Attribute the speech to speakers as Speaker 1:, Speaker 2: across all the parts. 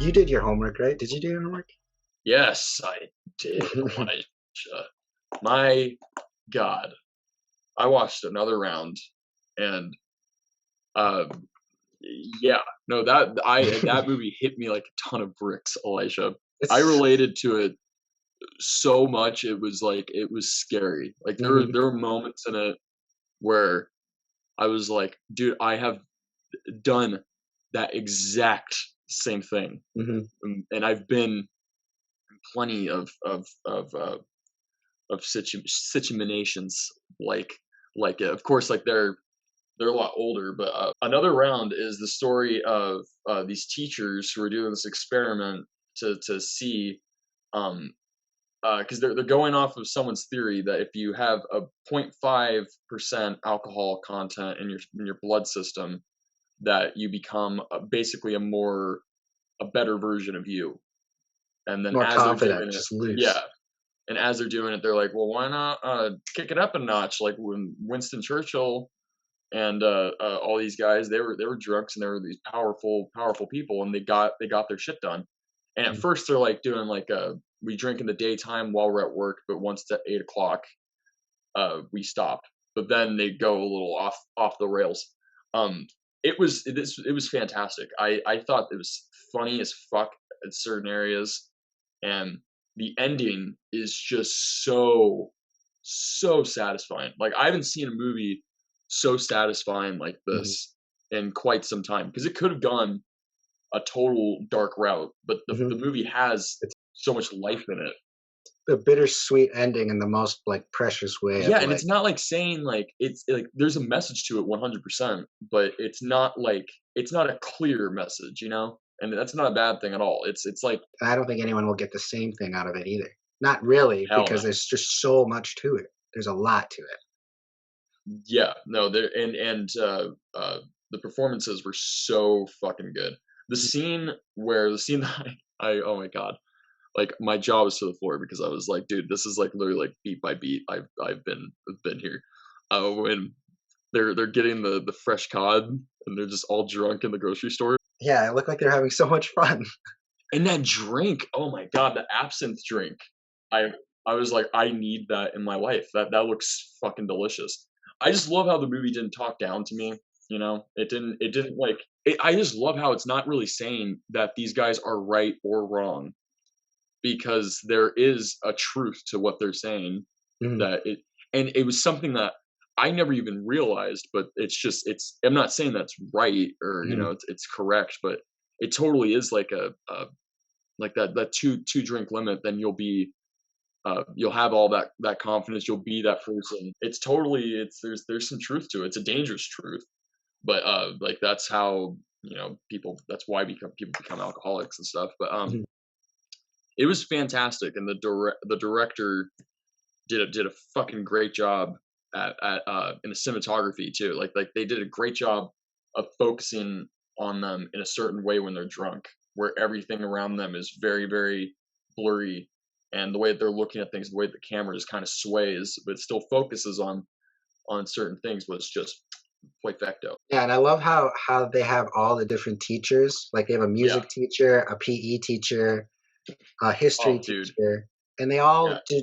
Speaker 1: You did your homework, right? Did you do your homework?
Speaker 2: Yes, I did, Elijah. My God, I watched another round, and um, yeah, no, that movie hit me like a ton of bricks, Elijah. I
Speaker 1: It's
Speaker 2: related to it so much. It was like it was scary. Like
Speaker 1: mhm,
Speaker 2: there were moments in it where I was like, dude, I have done that exact same thing,
Speaker 1: mhm.
Speaker 2: and I've been plenty of situations like it. Of course, like they're a lot older, but another round is the story of these teachers who are doing this experiment to see um because they're going off of someone's theory that if you have a 0.5% alcohol content in your blood system, that you become basically a better version of you. And then
Speaker 1: More
Speaker 2: as they're
Speaker 1: confident,
Speaker 2: doing it,
Speaker 1: just loose.
Speaker 2: yeah, and as they're doing it, they're like, well, why not kick it up a notch? Like when Winston Churchill and all these guys, they were drunks and they were these powerful people, and they got their shit done. And at
Speaker 1: Mm.
Speaker 2: first, they're like doing like we drink in the daytime while we're at work, but once it's at 8 o'clock, we stop. But then they go a little off the rails. Um, it was fantastic. I thought it was funny as fuck in certain areas, and the ending is just so satisfying. Like I haven't seen a movie so satisfying like
Speaker 1: Mhm,
Speaker 2: this in quite some time because it could have gone a total dark route, but the
Speaker 1: mhm.
Speaker 2: movie has
Speaker 1: It's
Speaker 2: so much life in it.
Speaker 1: a bittersweet ending in the most, like, precious way of,
Speaker 2: Yeah, and
Speaker 1: like
Speaker 2: it's not like saying like it's like there's a message to it 100%, but it's not a clear message, you know? And that's not a bad thing at all. It's like
Speaker 1: I don't think anyone will get the same thing out of it either. Not really,
Speaker 2: hell
Speaker 1: because
Speaker 2: no.
Speaker 1: there's just so much to it. There's a lot to it.
Speaker 2: Yeah, no, there the performances were so fucking good. The scene that I oh my god, like my jaw was to the floor because I was like, dude, this is like literally like beat by beat. I've been here. When they're getting the fresh cod and they're just all drunk in the grocery store.
Speaker 1: Yeah, it looked like they're having so much fun.
Speaker 2: And that drink, oh my god, the absinthe drink. I I was like, I need that in my life. That looks fucking delicious. I just love how the movie didn't talk down to me, you know? It didn't like I just love how it's not really saying that these guys are right or wrong because there is a truth to what they're saying
Speaker 1: Mhm,
Speaker 2: that it and it was something that I never even realized, but it's I'm not saying that's right or you know
Speaker 1: mhm.
Speaker 2: it's correct, but it totally is like a like that two drink limit, then you'll have all that confidence. You'll be that person. It's totally it's there's some truth to it. It's a dangerous truth, but like that's how you know people. That's why people become alcoholics and stuff. But
Speaker 1: Mhm.
Speaker 2: it was fantastic, and the director did a fucking great job at in the cinematography too. Like they did a great job of focusing on them in a certain way when they're drunk, where everything around them is very blurry, and the way that they're looking at things, the way the camera just kind of sways, but still focuses on certain things was just perfecto.
Speaker 1: Yeah, and I love how they have all the different teachers. Like, they have a
Speaker 2: Yeah.
Speaker 1: music teacher, a PE teacher, a history
Speaker 2: Oh, dude.
Speaker 1: teacher, and
Speaker 2: Yeah.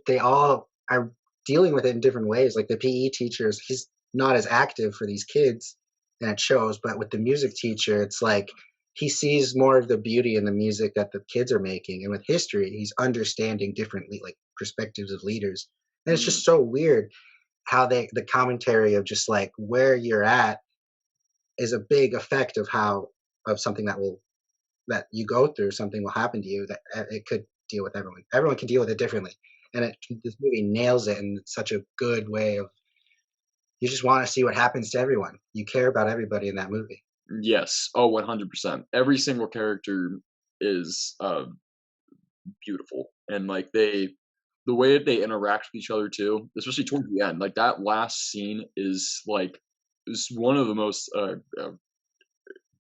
Speaker 1: they all are dealing with it in different ways. Like, the PE teachers, he's not as active for these kids, and it shows, but with the music teacher, it's like he sees more of the beauty in the music that the kids are making, and with history, he's understanding differently, like, perspectives of leaders, and it's
Speaker 2: Mm,
Speaker 1: just so weird how they the commentary of just, like, where you're at is a big effect of how of something that you go through, something will happen to you that it could deal with everyone. Everyone can deal with it differently, and this movie nails it in such a good way. Of you just want to see what happens to everyone. You care about everybody in that movie.
Speaker 2: yes. Oh, 100%. Every single character is beautiful, and like the way that they interact with each other too, especially towards the end, like that last scene is one of the most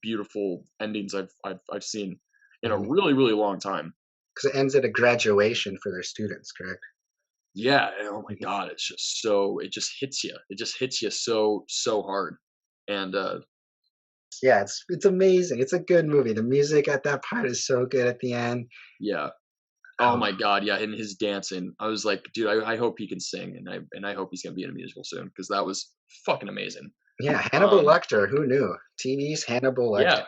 Speaker 2: beautiful endings I've seen in a
Speaker 1: Because
Speaker 2: really long time.
Speaker 1: it ends at a graduation for their students, correct?
Speaker 2: Yeah, and oh my
Speaker 1: Mhm.
Speaker 2: god, it's just so it just hits you. It just hits you so hard, and
Speaker 1: Yeah, it's amazing. It's a good movie. The music at that part is so good at the end.
Speaker 2: Yeah. Oh
Speaker 1: Oh,
Speaker 2: my god, yeah, and his dancing. I was like, dude, I hope he can sing, and I hope he's gonna be in a musical soon because that was fucking amazing.
Speaker 1: yeah, Hannibal
Speaker 2: Um,
Speaker 1: Lecter. Who knew? TV's Hannibal Lecter.
Speaker 2: yeah,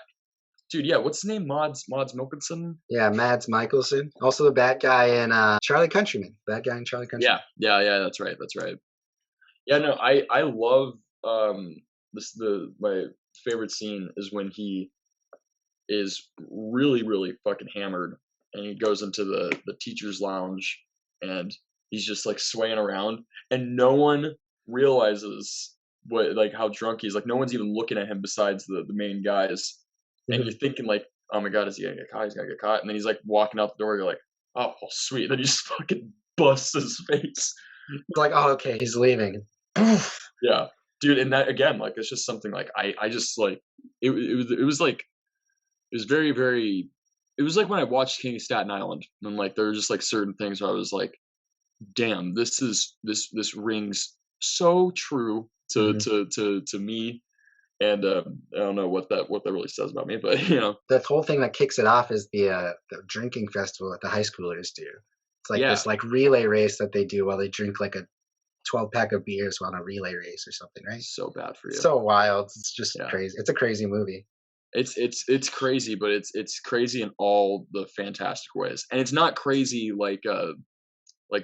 Speaker 2: dude, yeah. What's his name? Mods Milkinson.
Speaker 1: Yeah, Mads Mikkelsen. Also the bad guy in Charlie Countryman. Bad guy in Charlie
Speaker 2: Yeah,
Speaker 1: Countryman.
Speaker 2: yeah, yeah. That's right. That's right. Yeah, no, I love this the my favorite scene is when he is really fucking hammered and he goes into the teacher's lounge and he's just like swaying around and no one realizes what like how drunk he is. Like no one's even looking at him besides the main guys. And you're
Speaker 1: Mhm.
Speaker 2: thinking like, oh my god, is he gonna get caught? He's gonna get caught. And then he's like walking out the door, you're like, oh well, sweet. Then he just fucking busts his face.
Speaker 1: It's like, oh, okay, he's leaving.
Speaker 2: Yeah. Dude, and that again, like it's just something like I just like it was like it was very it was like when I watched King of Staten Island and like there were just like certain things where I was like, damn, this rings so true
Speaker 1: Mhm.
Speaker 2: to me. And I don't know what that really says about me, but
Speaker 1: The whole thing that kicks it off is the drinking festival that the high schoolers do. It's like
Speaker 2: yeah,
Speaker 1: this like relay race that they do while they drink like a 12 pack of beers on a relay race or something, right?
Speaker 2: so bad for you.
Speaker 1: So wild. It's just
Speaker 2: Yeah.
Speaker 1: crazy. It's a crazy movie.
Speaker 2: It's crazy, but it's crazy in all the fantastic ways. And it's not crazy like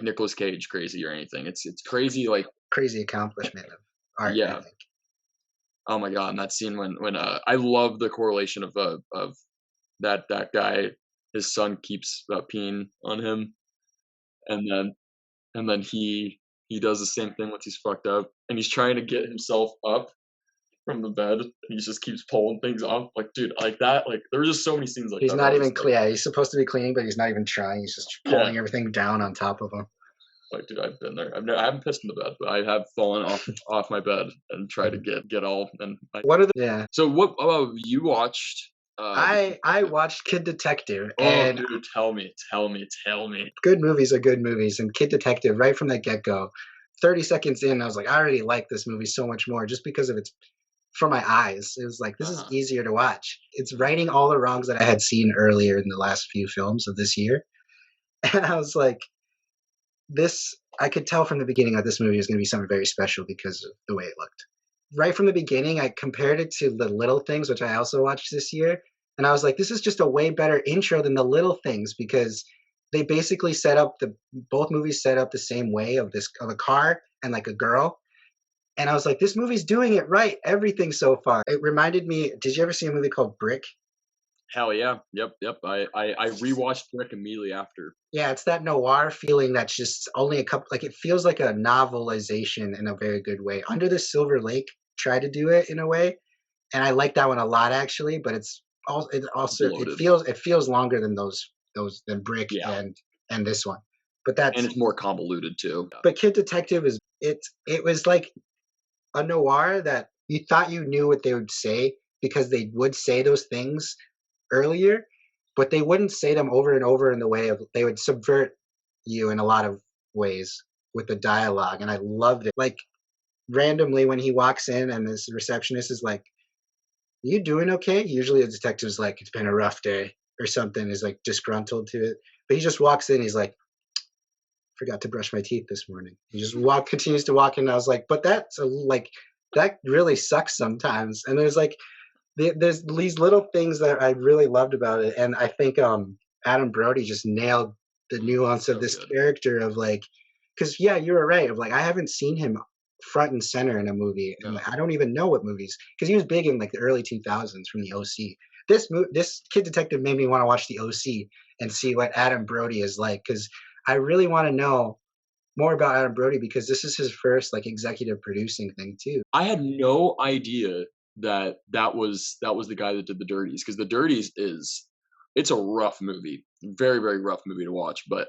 Speaker 2: Nicolas Cage crazy or anything. It's crazy like
Speaker 1: Crazy accomplishment of art, I
Speaker 2: yeah.
Speaker 1: think.
Speaker 2: Oh my god, and that scene when I love the correlation of that guy, his son keeps peeing on him, and then he does the same thing once he's fucked up, and he's trying to get himself up from the bed, and he just keeps pulling things off. Like, dude, like that, like there were just so many scenes like
Speaker 1: He's
Speaker 2: that that
Speaker 1: not
Speaker 2: I was
Speaker 1: even
Speaker 2: like,
Speaker 1: clear. He's supposed to be cleaning, but he's not even trying. He's just
Speaker 2: yeah,
Speaker 1: pulling everything down on top of him.
Speaker 2: like dude, I've been there. I haven't pissed in the bed, but I have fallen off my bed and tried to
Speaker 1: Mhm.
Speaker 2: get all. And
Speaker 1: What are the yeah?
Speaker 2: so what? Oh, you watched the Kid
Speaker 1: I
Speaker 2: Detective?
Speaker 1: watched Kid Detective,
Speaker 2: Oh,
Speaker 1: and
Speaker 2: dude, tell me.
Speaker 1: good movies are good movies. And Kid Detective, right from the get go, 30 seconds in, I was like, I already like this movie so much more just because of its for my eyes. It was like this is
Speaker 2: Uh-huh.
Speaker 1: easier to watch. It's righting all the wrongs that I had seen earlier in the last few films of this year, and I was like, this. I could tell from the beginning that this movie was going to be something very special because of the way it looked. Right from the beginning, I compared it to The Little Things, which I also watched this year, and I was like, this is just a way better intro than The Little Things because they basically set up the both movies set up the same way of a car and like a girl. And I was like, this movie's doing it right. Everything so far. It reminded me. Did you ever see a movie called Brick?
Speaker 2: Hell yeah. Yep. I rewatched Brick immediately after.
Speaker 1: Yeah, it's that noir feeling that's just only a couple. Like it feels like a novelization in a very good way. Under the Silver Lake tried to do it in a way, and I like that one a lot actually. But
Speaker 2: Bloated.
Speaker 1: it feels longer than those than Brick
Speaker 2: Yeah.
Speaker 1: and this one. But
Speaker 2: And
Speaker 1: that's
Speaker 2: it's more convoluted too. Yeah.
Speaker 1: but Kid Detective is it was like a noir that you thought you knew what they would say because they would say those things earlier, but they wouldn't say them over and over in the way of they would subvert you in a lot of ways with the dialogue, and I loved it. Like randomly when he walks in and this receptionist is like, "You doing okay?" Usually a detective's like, "It's been a rough day" or something, is like disgruntled to it. But he just walks in, he's like, "Forgot to brush my teeth this morning." He just continues to walk in. And I was like, "But that's like that really sucks sometimes." And there's like there's these little things that I really loved about it, and I think Adam Brody just nailed the nuance of
Speaker 2: So
Speaker 1: this
Speaker 2: good.
Speaker 1: character of like, because yeah, you were right of like I haven't seen him front and center in a movie, and
Speaker 2: No.
Speaker 1: I don't even know what movies because he was big in like the early 2000s from the OC. This Kid Detective made me want to watch the OC and see what Adam Brody is like because I really want to know more about Adam Brody because this is his first like executive producing thing too.
Speaker 2: I had no idea that was the guy that did the Dirties because the Dirties is it's a rough movie, very rough movie to watch. But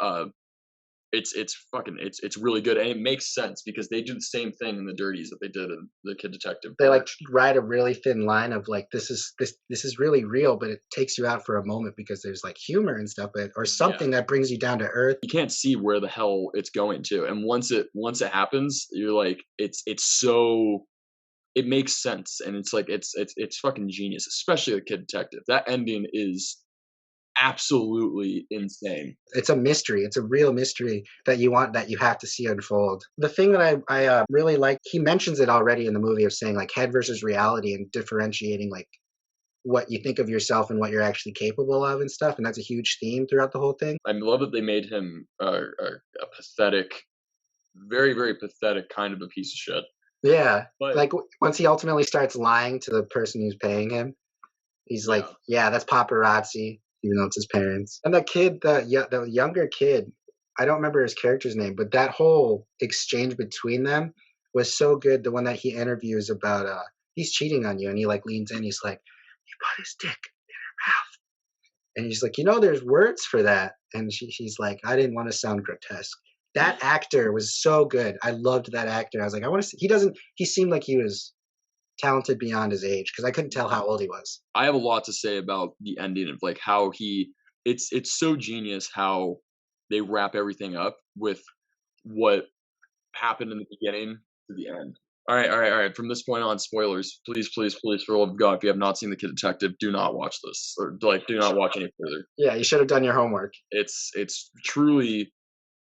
Speaker 2: it's fucking it's really good and it makes sense because they do the same thing in the Dirties that they did in the Kid Detective
Speaker 1: They
Speaker 2: part.
Speaker 1: like ride a really thin line of like this is really real, but it takes you out for a moment because there's like humor and stuff, but or
Speaker 2: Yeah,
Speaker 1: something that brings you down to earth.
Speaker 2: you can't see where the hell it's going to, and once it happens, you're like it's so it makes sense, and it's like it's fucking genius, especially the Kid Detective. That ending is absolutely insane.
Speaker 1: It's a mystery. It's a real mystery that you have to see unfold. The thing that I really like, he mentions it already in the movie of saying like head versus reality and differentiating like what you think of yourself and what you're actually capable of and stuff. And that's a huge theme throughout the whole thing.
Speaker 2: I love that they made him a pathetic, very very pathetic kind of a piece of shit.
Speaker 1: Yeah,
Speaker 2: But
Speaker 1: like once he ultimately starts lying to the person who's paying him, he's like,
Speaker 2: yeah,
Speaker 1: "Yeah, that's paparazzi," even though it's his parents. And the kid, the younger kid, I don't remember his character's name, but that whole exchange between them was so good. The one that he interviews about, he's cheating on you, and he like leans in, he's like, "You put his dick in her mouth," and he's like, there's words for that," and she's like, "I didn't want to sound grotesque." That actor was so good. I loved that actor. I was like, I want to see. He doesn't. He seemed like he was talented beyond his age because I couldn't tell how old he was.
Speaker 2: I have a lot to say about the ending of like how he it's so genius how they wrap everything up with what happened in the beginning to the end. All right, all right, all right. From this point on, spoilers. Please, please, please, for the love of God, if you have not seen The Kid Detective, do not watch this, or like, do not watch any further.
Speaker 1: Yeah, you should have done your homework.
Speaker 2: It's truly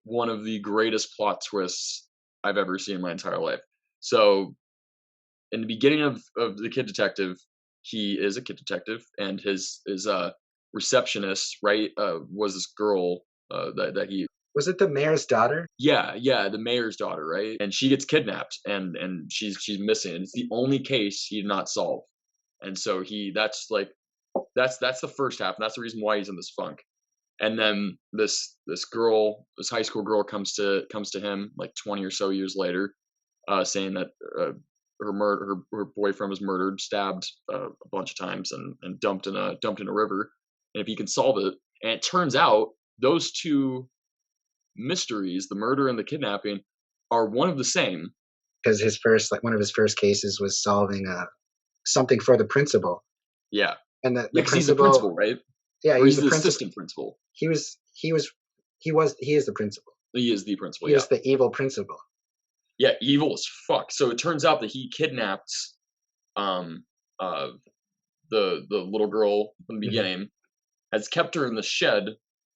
Speaker 2: one of the greatest plot twists I've ever seen in my entire life. So, in the beginning of The Kid Detective, he is a kid detective, and his receptionist, right, was this girl that he
Speaker 1: Was it the mayor's daughter?
Speaker 2: yeah, yeah, the mayor's daughter, right? And she gets kidnapped and she's missing. And it's the only case he did not solve. And so he that's like that's the first half, and that's the reason why he's in this funk. And then this girl, this high school girl comes to him like 20 or so years later, saying that her boyfriend was murdered, stabbed a bunch of times, and dumped in a river. And if he can solve it, and it turns out those two mysteries, the murder and the kidnapping, are one of the same.
Speaker 1: Because his first, like one of his first cases was solving something for the principal,
Speaker 2: Yeah.
Speaker 1: and
Speaker 2: Yeah,
Speaker 1: the
Speaker 2: because he's the
Speaker 1: principal,
Speaker 2: principal, right?
Speaker 1: yeah,
Speaker 2: Or
Speaker 1: he's
Speaker 2: he's
Speaker 1: the
Speaker 2: the
Speaker 1: principal.
Speaker 2: assistant principal.
Speaker 1: He is the principal.
Speaker 2: He is the principal,
Speaker 1: He
Speaker 2: yeah.
Speaker 1: is the evil principal.
Speaker 2: Yeah, evil as fuck. So it turns out that he kidnapped um uh the little girl from the
Speaker 1: Hmm.
Speaker 2: beginning, has kept her in the shed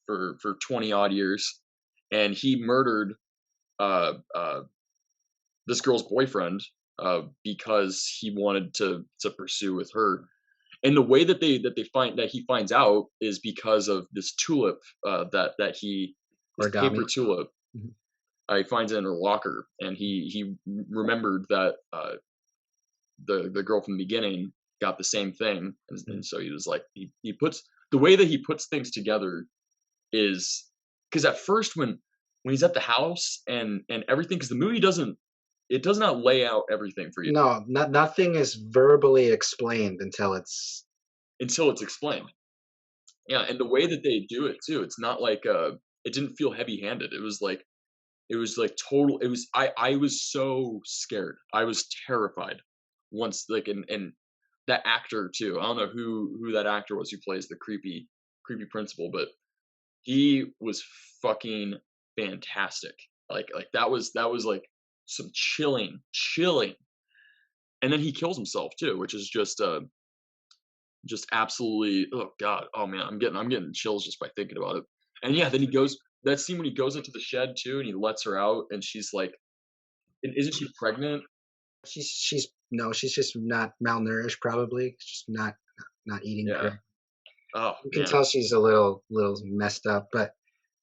Speaker 2: for 20 odd years, and he murdered uh this girl's boyfriend because he wanted to pursue with her. And the way that they find that he finds out is because of this tulip that he this paper
Speaker 1: Origami.
Speaker 2: tulip.
Speaker 1: Hmm.
Speaker 2: He finds it in her locker, and he remembered that the girl from the beginning got the same thing, and so he was like he puts the way that he puts things together is because at first when he's at the house and everything, because the movie doesn't it does not lay out everything for you
Speaker 1: No, nothing is verbally explained until it's.
Speaker 2: until it's explained. Yeah, and the way that they do it too, it's not like it didn't feel heavy-handed. It was like total it was I was so scared. I was terrified once like and that actor too. I don't know who that actor was who plays the creepy principal, but he was fucking fantastic. Like that was like some chilling. And then he kills himself too, which is just absolutely oh god, oh man, I'm getting chills just by thinking about it. And yeah, then he goes that scene when he goes into the shed too and he lets her out and she's like and isn't she pregnant?
Speaker 1: She's no, she's just not malnourished. Probably just not eating
Speaker 2: Yeah.
Speaker 1: correct.
Speaker 2: Oh
Speaker 1: You can
Speaker 2: man.
Speaker 1: tell she's a little messed up, but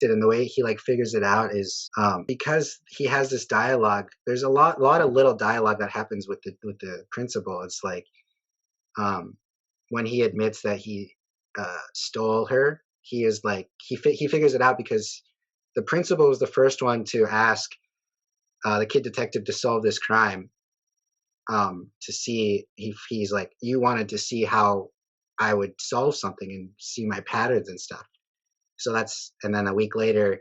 Speaker 1: and the way he like figures it out is because he has this dialogue. There's a lot of little dialogue that happens with the principal. It's like um, when he admits that he stole her, he is like he figures it out because the principal was the first one to ask the kid detective to solve this crime. To see he's like you wanted to see how I would solve something and see my patterns and stuff. So that's and then a week later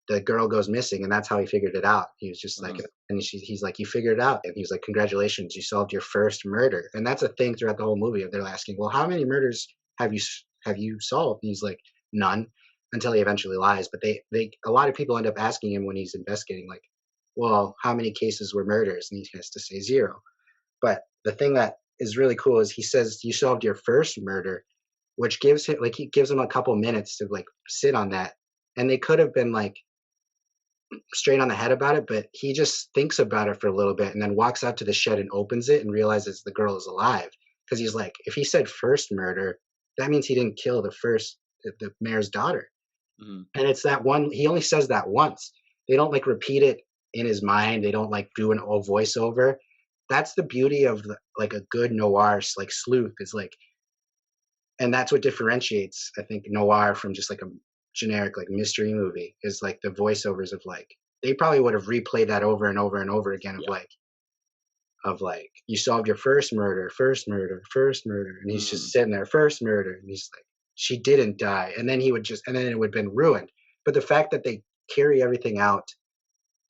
Speaker 1: the girl goes missing and that's how he figured it out. He was just like
Speaker 2: Mhm.
Speaker 1: and he's like you figured it out and he's like congratulations you solved your first murder. And that's a thing throughout the whole movie. They're asking, well, how many murders have you solved? And he's like none, until he eventually lies. But they a lot of people end up asking him when he's investigating like, well, how many cases were murders, and he has to say zero. But the thing that is really cool is he says you solved your first murder, which gives him like he gives him a couple minutes to like sit on that. And they could have been like straight on the head about it, but he just thinks about it for a little bit and then walks out to the shed and opens it and realizes the girl is alive. Because he's like, if he said first murder, that means he didn't kill the mayor's daughter.
Speaker 2: Mhm.
Speaker 1: And it's that one, he only says that once. They don't like repeat it in his mind. They don't like do an old voiceover. That's the beauty of like a good noir, like sleuth is like, and that's what differentiates, I think, noir from just like a generic like mystery movie is like the voiceovers of like, they probably would have replayed that over and over and over again
Speaker 2: Yeah.
Speaker 1: of like, you solved your first murder, first murder, first murder. And he's just
Speaker 2: Mhm.
Speaker 1: sitting there, first murder. And he's like, she didn't die. And then he would just, and then it would have been ruined. But the fact that they carry everything out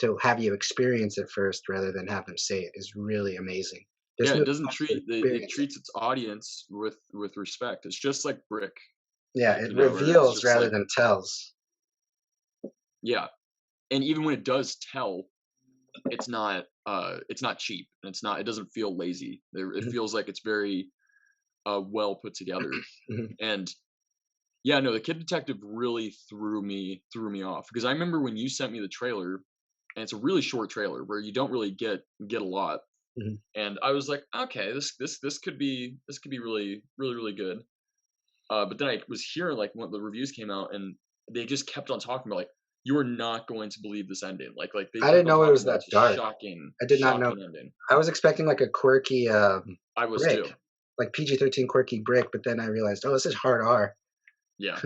Speaker 1: to have you experience it first rather than have them say it is really amazing. This
Speaker 2: Yeah, it
Speaker 1: movie
Speaker 2: doesn't
Speaker 1: wants you to
Speaker 2: it
Speaker 1: experience it.
Speaker 2: treats its audience with respect. It's just like Brick,
Speaker 1: Yeah,
Speaker 2: like,
Speaker 1: it
Speaker 2: where it's
Speaker 1: reveals
Speaker 2: just
Speaker 1: rather
Speaker 2: like,
Speaker 1: than tells.
Speaker 2: yeah. And even when it does tell, it's not cheap, and it doesn't feel lazy. It
Speaker 1: Mhm,
Speaker 2: feels like it's very, well put together.
Speaker 1: mhm.
Speaker 2: And yeah, no, the Kid Detective really threw me off, because I remember when you sent me the trailer, and it's a really short trailer where you don't really get a lot,
Speaker 1: Mhm.
Speaker 2: and I was like, "Okay, this could be really, really, really good." But then I was hearing, like, when the reviews came out, and they just kept on talking about, like, "You are not going to believe this ending." Like, they
Speaker 1: I
Speaker 2: kept
Speaker 1: didn't
Speaker 2: on
Speaker 1: know it
Speaker 2: talking
Speaker 1: was
Speaker 2: about
Speaker 1: that
Speaker 2: it's a
Speaker 1: dark.
Speaker 2: shocking,
Speaker 1: I did not know.
Speaker 2: shocking ending.
Speaker 1: I was expecting like a quirky
Speaker 2: I was
Speaker 1: brick,
Speaker 2: too.
Speaker 1: like PG-13 quirky brick, but then I realized, oh, this is hard R.
Speaker 2: Yeah.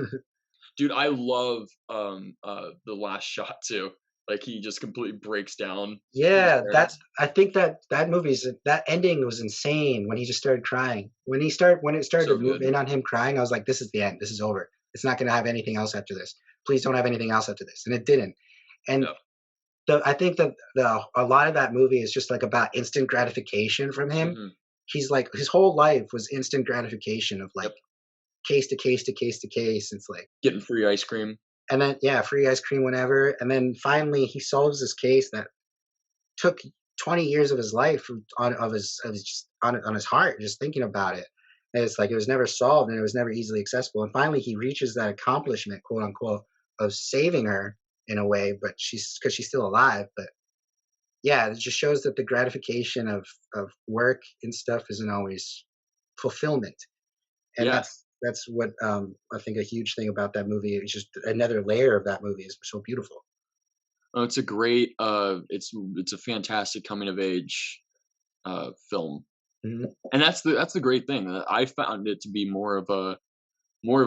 Speaker 2: Dude, I love, the last shot too. Like, he just completely breaks down to his
Speaker 1: Yeah,
Speaker 2: parents.
Speaker 1: I think that movie's that ending was insane when he just started crying. When it started
Speaker 2: So
Speaker 1: to move
Speaker 2: good.
Speaker 1: in on him crying, I was like, this is the end. This is over. It's not going to have anything else after this. Please don't have anything else after this. And it didn't. And
Speaker 2: Yep.
Speaker 1: I think that the a lot of that movie is just like about instant gratification from him.
Speaker 2: Mhm.
Speaker 1: He's like his whole life was instant gratification of like
Speaker 2: Yep.
Speaker 1: case to case to case to case. It's like,
Speaker 2: Getting free ice cream.
Speaker 1: and then yeah, free ice cream whenever. And then finally he solves this case that took 20 years of his life of his just on his heart, just thinking about it. And it's like it was never solved and it was never easily accessible. And finally he reaches that accomplishment, quote unquote, of saving her in a way, but she's because she's still alive. But yeah, it just shows that the gratification of work and stuff isn't always fulfillment. And
Speaker 2: Yeah.
Speaker 1: that's what I think a huge thing about that movie is just another layer of that movie is so beautiful.
Speaker 2: Oh, it's a great, it's a fantastic coming of age, film.
Speaker 1: Mhm,
Speaker 2: And that's the great thing, I found it to be more of a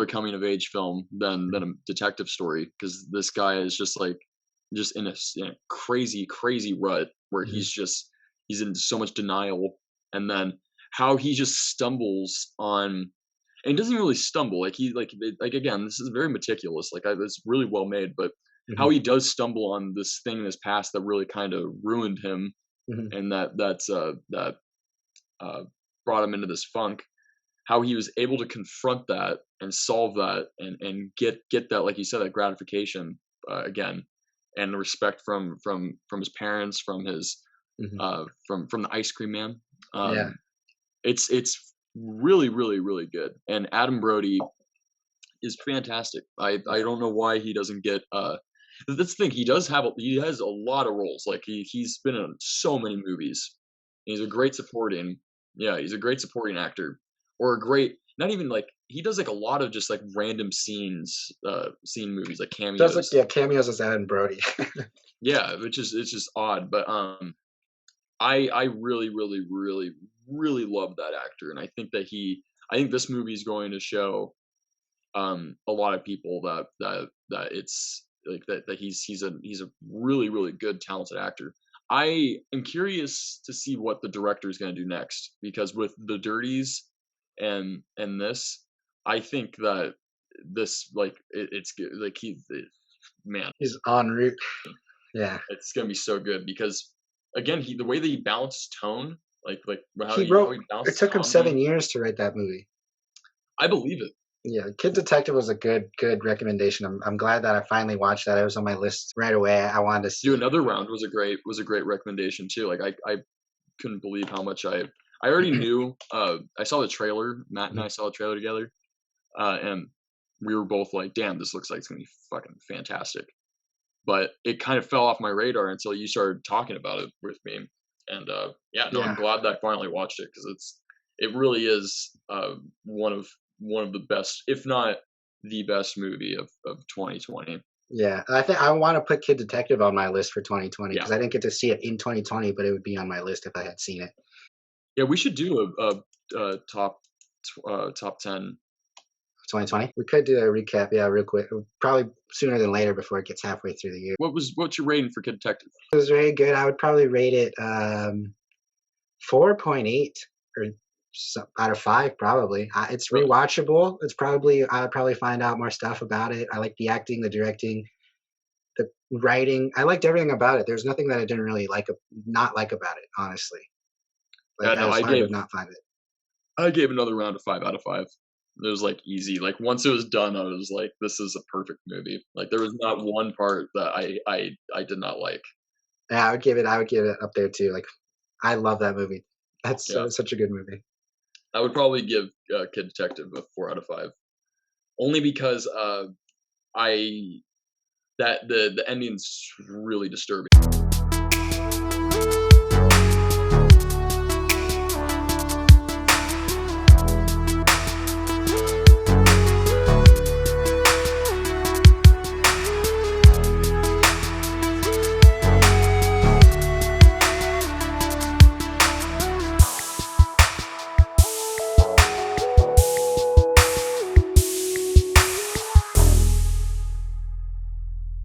Speaker 2: coming of age film than
Speaker 1: mhm,
Speaker 2: a detective story, because this guy is just like, just in a crazy, crazy rut where
Speaker 1: mhm.
Speaker 2: he's in so much denial, and then how he just stumbles on, and he doesn't really stumble, like, like, again, this is very meticulous, like, it's really well made, but how
Speaker 1: Mhm,
Speaker 2: he does stumble on this thing in his past that really kind of ruined him,
Speaker 1: mhm.
Speaker 2: and that uh, brought him into this funk, how he was able to confront that and solve that, and get that, like you said, that gratification, again, and the respect from his parents, from his,
Speaker 1: Mhm.
Speaker 2: from the ice cream man.
Speaker 1: Yeah.
Speaker 2: It's really, really, really good, and Adam Brody is fantastic. I don't know why he doesn't get, that's the thing, he has a lot of roles, like, he's been in so many movies. He's a great supporting, yeah, he's a great supporting actor, or a great, not even, like, he does, like, a lot of just, like, random scene movies, like
Speaker 1: Does like
Speaker 2: cameos.
Speaker 1: yeah, cameos as Adam Brody.
Speaker 2: Yeah, which is, it's just odd, but, I really, really, really, really love that actor, and I think this movie is going to show, a lot of people that it's like that he's a really, really good, talented actor. I am curious to see what the director is going to do next, because with the Dirties and this, I think that this, like, it's good, like, man,
Speaker 1: He's en route. Yeah.
Speaker 2: it's going to be so good, because again, the way that he balances tone, like
Speaker 1: He
Speaker 2: how
Speaker 1: wrote
Speaker 2: he
Speaker 1: it
Speaker 2: balances
Speaker 1: took him 7
Speaker 2: comedy.
Speaker 1: years to write that movie.
Speaker 2: I believe it.
Speaker 1: Yeah, Kid Detective was a good recommendation. I'm glad that I finally watched that. It was on my list right away. I wanted to
Speaker 2: Do
Speaker 1: see it.
Speaker 2: Another Round was a great recommendation too. Like, I couldn't believe how much I already knew. I saw the trailer. Matt and
Speaker 1: Mhm.
Speaker 2: I saw the trailer together, and we were both like, "Damn, this looks like it's gonna be fucking fantastic." But it kind of fell off my radar until you started talking about it with me, and yeah, no, I'm
Speaker 1: Yeah,
Speaker 2: glad that I finally watched it because it really is one of the best, if not the best movie of 2020.
Speaker 1: yeah. I think I want to put Kid Detective on my list for 2020
Speaker 2: Yeah,
Speaker 1: because I didn't get to see it in 2020, but it would be on my list if I had seen it.
Speaker 2: yeah, we should do top 10.
Speaker 1: 2020. We could do a recap, yeah, real quick. Probably sooner than later before it gets halfway through the year.
Speaker 2: What's your rating for Kid Detective?
Speaker 1: It was very good. I would probably rate it 4.8 or out of 5 probably. It's
Speaker 2: Really?
Speaker 1: rewatchable. It's probably I would probably find out more stuff about it. I like the acting, the directing, the writing. I liked everything about it. There's nothing that I didn't really not like about it, honestly.
Speaker 2: Yeah,
Speaker 1: Like,
Speaker 2: no,
Speaker 1: it's hard to not find it.
Speaker 2: I gave another round of 5 out of 5. It was, like, easy. Like, once it was done, I was like, "This is a perfect movie." Like, there was not one part that I did not like.
Speaker 1: Yeah, I would give it up there too. Like, I love that movie. That's
Speaker 2: Yeah.
Speaker 1: such a good movie.
Speaker 2: I would probably give, Kid Detective a 4 out of 5. Only because, I that the ending's really disturbing.